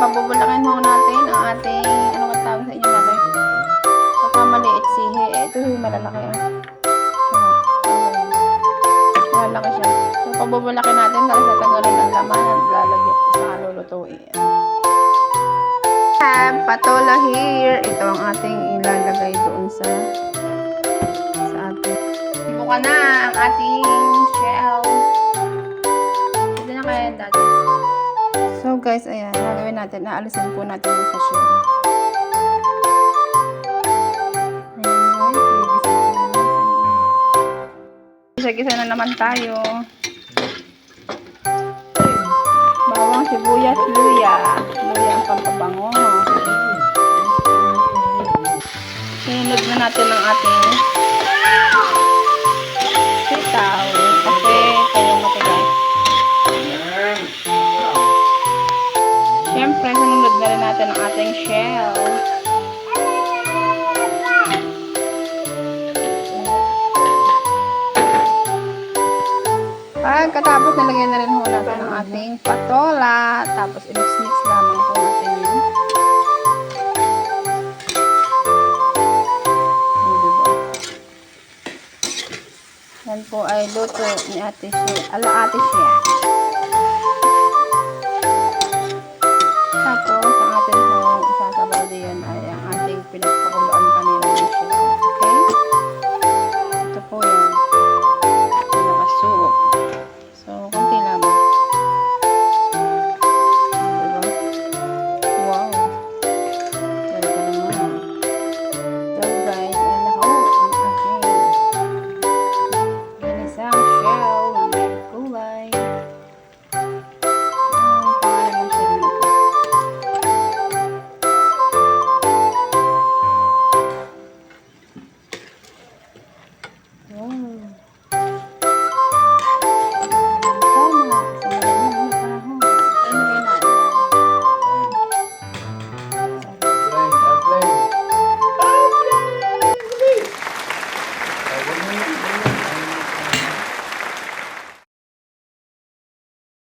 pabubulakin mo natin ang ating, ano ka tawag sa inyo natin? Pagka maliit sihi, ito yung malalaki. Malalaki siya. So, pabubulakin natin dahil sa tanggalin ang laman at lalagyan sa lulutuin. Patola here. Ito ang ating ilalagay doon sa ating. Ibuka na ang ating shell. Ito na kaya dati. So guys, ayan. Gagawin natin. Naalisin po natin yung sa shell. Ayan guys. Gisa-gisa na naman tayo. Bawang, sibuyas, luya. Luya ang pampabango. Sinunod na natin ang ating sitaw. Kasi tayo matigas. Siyempre, sinunod na rin natin ang ating shell. Pagkatapos, nalagyan na rin ho natin ang ating patola. Tapos, i-mix lamang po natin yun. Yan po ay luto ni Ate Shea. Ala Ate Shea.